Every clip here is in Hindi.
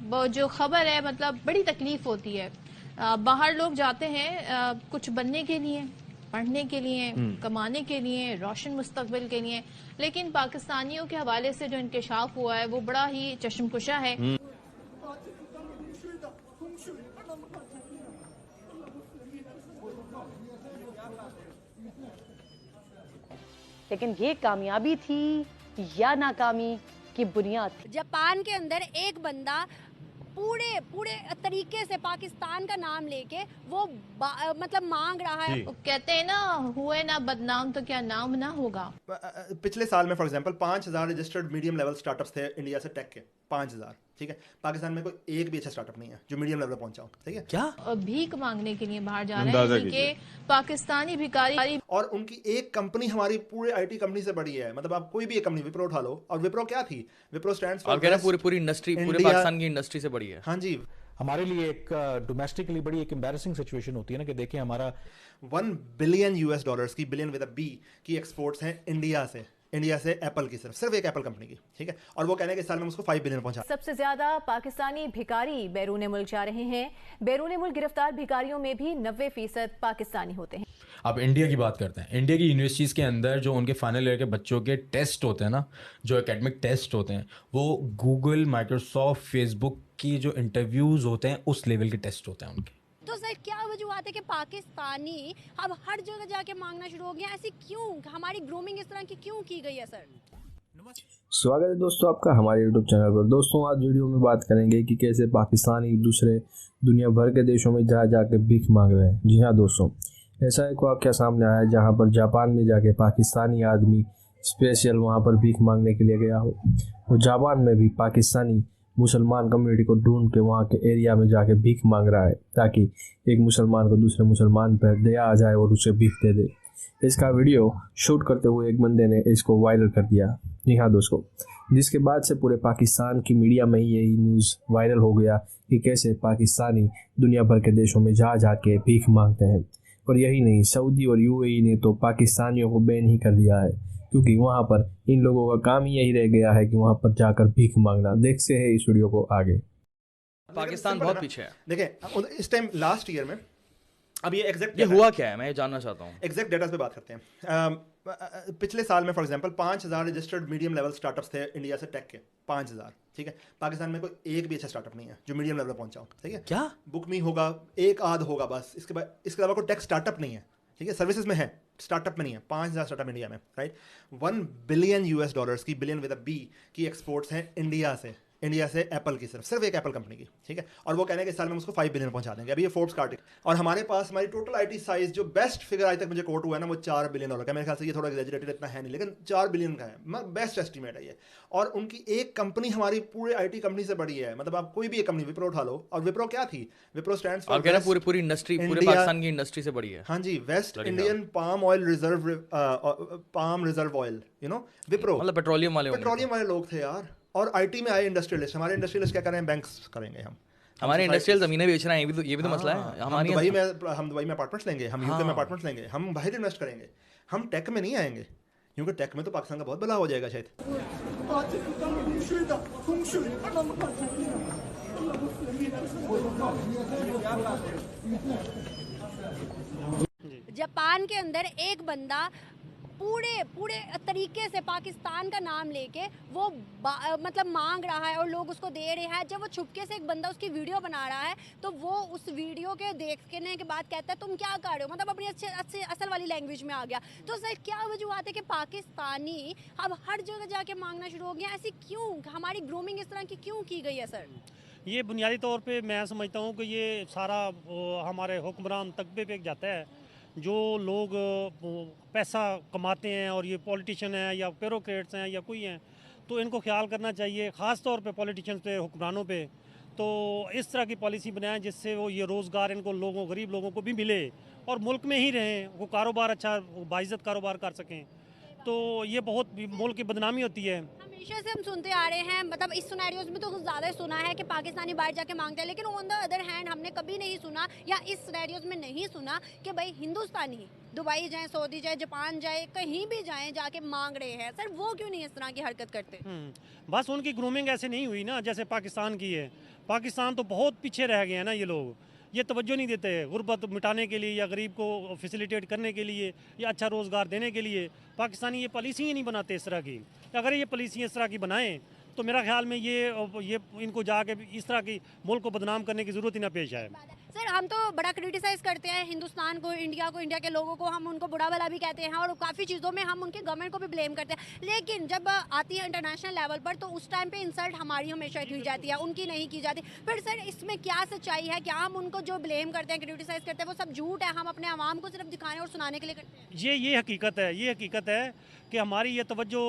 वो जो खबर है मतलब बड़ी तकलीफ होती है। बाहर लोग जाते हैं कुछ बनने के लिए, पढ़ने के लिए, कमाने के लिए, रोशन मुस्तकबिल के लिए, लेकिन पाकिस्तानियों के हवाले से जो इंकशाफ हुआ है वो बड़ा ही चश्मकुशा है। लेकिन ये कामयाबी थी या नाकामी की बुनियाद थी। जापान के अंदर एक बंदा पूरे पूरे तरीके से पाकिस्तान का नाम लेके वो मतलब मांग रहा है। वो कहते हैं ना, हुए ना बदनाम तो क्या नाम ना होगा। पिछले साल में for example 5000 registered medium level startups थे इंडिया से टेक के, 5000। ठीक है, पाकिस्तान में कोई एक भी अच्छा स्टार्टअप नहीं है जो मीडियम लेवल पे पहुंचा हो। ठीक है, क्या भीख मांगने के लिए बाहर जा रहे हैं कि पाकिस्तानी भिखारी। और उनकी एक कंपनी हमारी पूरे आईटी कंपनी से बड़ी है। मतलब आप कोई भी एक कंपनी विप्रो उठा लो, और विप्रो क्या थी? विप्रो स्टैंड्स फॉर पूरी इंडस्ट्री, पूरे पाकिस्तान की इंडस्ट्री से बड़ी है। हाँ जी, हमारे लिए एक डोमेस्टिकली बड़ी एक एम्बैरेसिंग सिचुएशन होती है ना कि देखिए हमारा $1 बिलियन की, बिलियन विद अ बी की एक्सपोर्ट्स हैं इंडिया से एप्पल की, सिर्फ एक एप्पल कंपनी की। ठीक है, और वो कहने के इस साल में उसको 5 बिलियन पहुंचा। सबसे ज्यादा पाकिस्तानी भिखारी बैरून मुल्क जा रहे हैं। बैरून मुल्क गिरफ्तार भिखारियों में भी 90% पाकिस्तानी होते हैं। अब इंडिया की बात करते हैं। इंडिया की यूनिवर्सिटीज़ के अंदर जो उनके फाइनल ईयर के बच्चों के टेस्ट होते हैं ना, जो एकेडमिक टेस्ट होते हैं, वो गूगल, माइक्रोसॉफ्ट, फेसबुक की जो इंटरव्यूज़ होते हैं उस लेवल के टेस्ट होते हैं उनके। तो सर क्या वजूहत है कि पाकिस्तानी अब हर जगह जाके मांगना शुरू हो गया? ऐसी क्यों? हमारी ग्रूमिंग इस तरह की क्यों की गई है सर? स्वागत है दोस्तों आपका हमारे यूट्यूब चैनल पर। दोस्तों आज वीडियो में बात करेंगे कि कैसे पाकिस्तानी दूसरे दुनिया भर के देशों में जा के भीख मांग रहे हैं। जी हाँ दोस्तों, ऐसा एक वाक़या सामने आया है जहाँ पर जापान में जाके पाकिस्तानी आदमी स्पेशल वहाँ पर भीख मांगने के लिए गया हो। वो जापान में भी पाकिस्तानी मुसलमान कम्युनिटी को ढूंढ के वहाँ के एरिया में जाके भीख मांग रहा है, ताकि एक मुसलमान को दूसरे मुसलमान पर दया आ जाए और उसे भीख दे दे। इसका वीडियो शूट करते हुए एक बंदे ने इसको वायरल कर दिया। जी हाँ दोस्तों, जिसके बाद से पूरे पाकिस्तान की मीडिया में यही न्यूज़ वायरल हो गया कि कैसे पाकिस्तानी दुनिया भर के देशों में जा के भीख मांगते हैं। और यही नहीं, सऊदी और यूएई ने तो पाकिस्तानियों को बैन ही कर दिया है, क्योंकि वहाँ पर इन लोगों का काम ही यही रह गया है कि वहाँ पर जाकर भीख मांगना। देखते हैं इस वीडियो को आगे। पाकिस्तान बहुत पीछे है। देखें इस टाइम लास्ट ईयर में, अब ये एग्जैक्ट ये हुआ क्या है मैं ये जानना चाहता हूँ। एग्जैक्ट डेटा पे बात करते हैं। पिछले साल में for example 5000 registered medium level startups थे इंडिया से टेक के, 5000। ठीक है, पाकिस्तान में कोई एक भी अच्छा स्टार्टअप नहीं है जो मीडियम लेवल पे पहुंचा हो। ठीक है, क्या बुकमी होगा, एक आध होगा बस, इसके अलावा कोई टेक स्टार्टअप नहीं है। ठीक है, सर्विसेज में है, स्टार्टअप में नहीं है। 5000 स्टार्टअप इंडिया में, राइट। $1 बिलियन की, बिलियन विद अ बी की एक्सपोर्ट्स हैं इंडिया से एप्पल की, सिर्फ एक एप्पल कंपनी की। ठीक है, और वो कहने के इस साल में उसको 5 बिलियन पहुंचा देंगे। अभी ये फोर्ब्स का आर्टिकल। और हमारे पास हमारी टोटल आईटी साइज जो बेस्ट फिगर आज तक मुझे कोट हुआ है ना, वो $4 बिलियन का। मेरे ख्याल से ये थोड़ा एग्जैजरेटेड इतना है नहीं, लेकिन 4 बिलियन का है, बेस्ट एस्टीमेट है ये। और उनकी एक कंपनी हमारी पूरे आईटी कंपनी से बड़ी है। मतलब आप कोई भी एक कंपनी विप्रो उठा लो, और विप्रो क्या थी? विप्रो स्टैंड्स फॉर पूरी इंडस्ट्री, पूरे पाकिस्तान की इंडस्ट्री से बड़ी है। हाँ जी, west Indian palm reserve oil, you know, Wipro. मतलब पेट्रोलियम वाले लोग थे यार। और आईटी में आए इंडस्ट्रियलिस्ट। हमारे इंडस्ट्रियलिस्ट क्या कर रहे हैं? बैंक्स करेंगे हम। हमारे इंडस्ट्रियल जमीनें बेच रहे हैं, ये भी तो मसला है। हम दुबई में अपार्टमेंट्स लेंगे, हम यूके में अपार्टमेंट्स लेंगे, हम बाहर इन्वेस्ट करेंगे, हम टेक में नहीं आएंगे, क्योंकि टेक में तो पाकिस्तान का बहुत भला हो जाएगा शायद। जापान के अंदर एक बंदा पूरे पूरे तरीके से पाकिस्तान का नाम लेके वो मतलब मांग रहा है और लोग उसको दे रहे हैं। जब वो छुपके से एक बंदा उसकी वीडियो बना रहा है तो वो उस वीडियो के देखने के बाद कहता है तुम क्या कर रहे हो, मतलब अपनी अच्छे असल वाली लैंग्वेज में आ गया। तो सर क्या वजूहत है कि पाकिस्तानी अब हर जगह जाके मांगना शुरू हो गया? ऐसी क्यों? हमारी ग्रूमिंग इस तरह की क्यों की गई है सर? ये बुनियादी तौर पे मैं समझता हूँ कि ये सारा हमारे हुक्मरान तकबे पे जाता है। जो लोग पैसा कमाते हैं और ये पॉलिटिशियन हैं या ब्यूरोक्रेट्स हैं या कोई हैं, तो इनको ख्याल करना चाहिए, ख़ास तौर पे पॉलिटिशियंस पे, हुक्मरानों पे। तो इस तरह की पॉलिसी बनाएं जिससे वो ये रोज़गार इनको गरीब लोगों को भी मिले और मुल्क में ही रहें, वो कारोबार अच्छा बाइज़्ज़त कारोबार कर सकें। तो ये बहुत मुल्क की बदनामी होती है। हमेशा से हम सुनते आ रहे हैं, मतलब इस सिनेरियोज में तो कुछ ज़्यादा सुना है कि पाकिस्तानी बाहर जाके मांगते हैं, लेकिन ऑन द अदर हैंड हमने कभी नहीं सुना या इस सिनेरियोज में नहीं सुना कि भाई हिंदुस्तानी दुबई जाएं, सऊदी जाए, जापान जाए, कहीं भी जाएं जाके मांग रहे हैं। सर वो क्यों नहीं इस तरह की हरकत करते? बस उनकी ग्रूमिंग ऐसे नहीं हुई ना जैसे पाकिस्तान की है। पाकिस्तान तो बहुत पीछे रह गए हैं ना, ये लोग ये तवज्जो नहीं देते गुर्बत मिटाने के लिए या गरीब को फैसिलिटेट करने के लिए या अच्छा रोज़गार देने के लिए। पाकिस्तानी ये पॉलिसी ही नहीं बनाते इस तरह की। अगर ये पॉलिसी इस तरह की बनाएं तो मेरा ख्याल में ये इनको जाके इस तरह की मुल्क को बदनाम करने की ज़रूरत ही ना पेश आए। सर हम तो बड़ा क्रिटिसाइज़ करते हैं हिंदुस्तान को, इंडिया को, इंडिया के लोगों को, हम उनको बुरा भला भी कहते हैं और काफ़ी चीज़ों में हम उनके गवर्नमेंट को भी ब्लेम करते हैं, लेकिन जब आती है इंटरनेशनल लेवल पर तो उस टाइम पे इंसल्ट हमारी हमेशा की जाती है, उनकी नहीं की जाती। फिर सर इसमें क्या सच्चाई है? क्या हम उनको जो ब्लेम करते हैं, क्रिटिसाइज़ करते हैं, वो सब झूठ है? हम अपने आवाम को सिर्फ दिखाने और सुनाने के लिए करते हैं? ये हकीकत है कि हमारी ये तवज्जो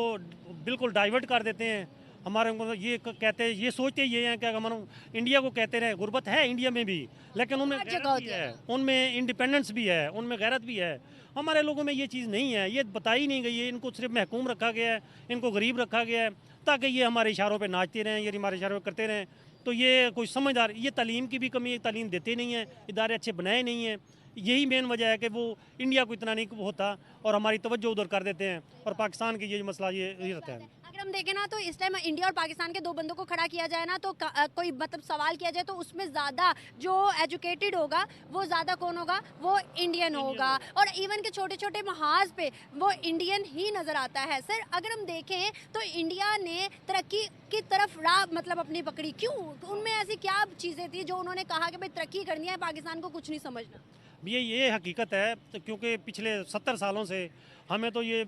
बिल्कुल डाइवर्ट कर देते हैं। हमारे ये कहते हैं, ये सोचते ये हैं कि हम इंडिया को कहते रहे गुर्बत है इंडिया में भी, लेकिन उनमें गैरत भी है, उनमें इंडिपेंडेंस भी है, उनमें गैरत भी है। हमारे लोगों में ये चीज़ नहीं है, ये बताई नहीं गई है। इनको सिर्फ महकूम रखा गया है, इनको गरीब रखा गया है ताकि ये हमारे इशारों पे नाचते रहें, ये हमारे इशारों पे करते रहें। तो ये कोई समझदार, ये तालीम की भी कमी है, तालीम देते नहीं हैं, इदारे अच्छे बनाए नहीं हैं। यही मेन वजह है कि वो इंडिया को इतना नहीं होता और हमारी तवज्जो उधर कर देते हैं। और पाकिस्तान की ये मसला ये रहता है। अगर हम देखें ना तो इस टाइम इंडिया और पाकिस्तान के दो बंदों को खड़ा किया जाए ना तो कोई मतलब सवाल किया जाए तो उसमें ज़्यादा जो एजुकेटेड होगा वो ज़्यादा कौन होगा? वो इंडियन होगा। और इवन के छोटे छोटे महाज पे वो इंडियन ही नज़र आता है। सर अगर हम देखें तो इंडिया ने तरक्की की तरफ राह मतलब अपनी पकड़ी, क्यों? उनमें ऐसी क्या चीज़ें थी जो उन्होंने कहा कि भाई तरक्की करनी है, पाकिस्तान को कुछ नहीं समझना? ये हकीकत है, क्योंकि पिछले 70 सालों से हमें तो ये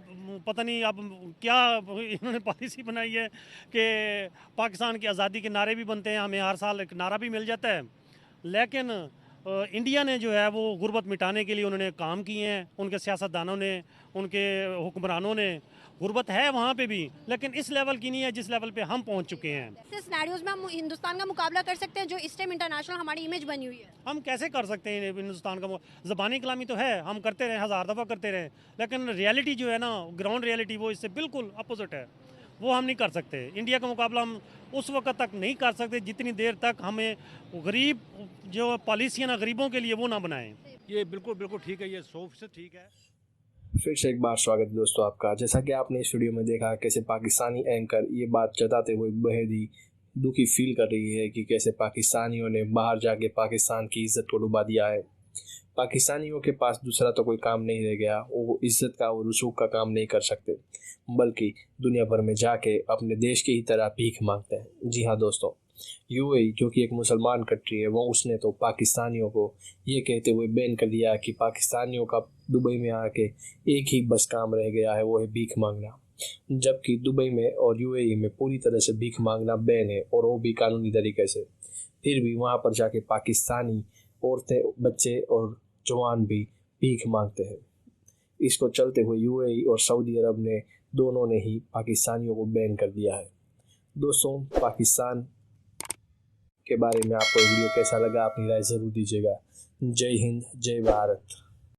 पता नहीं अब क्या इन्होंने पॉलिसी बनाई है कि पाकिस्तान की आज़ादी के नारे भी बनते हैं, हमें हर साल एक नारा भी मिल जाता है। लेकिन इंडिया ने जो है वो गुर्बत मिटाने के लिए उन्होंने काम किए हैं, उनके सियासतदानों ने, उनके हुक्मरानों ने। गुर्बत है वहाँ पे भी, लेकिन इस लेवल की नहीं है जिस लेवल पे हम पहुँच चुके हैं। ऐसे सिनेरियोज में हम हिंदुस्तान का मुकाबला कर सकते हैं जो इस टाइम इंटरनेशनल हमारी इमेज बनी हुई है? हम कैसे कर सकते हैं हिंदुस्तान का? ज़बानी कलामी तो है, हम करते रहे, 1000 दफ़ा करते रहे, लेकिन रियलिटी जो है ना, ग्राउंड रियलिटी, वो इससे बिल्कुल अपोजिट है। वो हम नहीं कर सकते। इंडिया का मुकाबला हम उस वक्त तक नहीं कर सकते जितनी देर तक हमें गरीब जो पॉलिसियाँ ना गरीबों के लिए वो ना बनाएं। ये बिल्कुल ठीक है, ये 100% ठीक है। फिर से एक बार स्वागत है दोस्तों आपका। जैसा कि आपने इस वीडियो में देखा कैसे पाकिस्तानी एंकर ये बात जताते हुए बेहद ही दुखी फील कर रही है कि कैसे पाकिस्तानियों ने बाहर जाके पाकिस्तान की इज़्ज़त को डुबा दिया है। पाकिस्तानियों के पास दूसरा तो कोई काम नहीं रह गया, वो इज़्ज़त का और रसूख का काम नहीं कर सकते, बल्कि दुनिया भर में जाके अपने देश की ही तरह भीख मांगते हैं। जी हाँ दोस्तों, यूएई जो कि एक मुसलमान कंट्री है, वो उसने तो पाकिस्तानियों को ये कहते हुए बैन कर दिया कि पाकिस्तानियों का दुबई में आके एक ही बस काम रह गया है, वो है भीख मांगना। जबकि दुबई में और यूएई में पूरी तरह से भीख मांगना बैन है, और वो भी कानूनी तरीके से। फिर भी वहाँ पर जाके पाकिस्तानी औरतें, बच्चे और जवान भी भीख मांगते हैं। इसको चलते हुए यूएई और सऊदी अरब ने दोनों ने ही पाकिस्तानियों को बैन कर दिया है। दोस्तों, पाकिस्तान के बारे में आपको वीडियो कैसा लगा अपनी राय ज़रूर दीजिएगा। जय हिंद, जय भारत।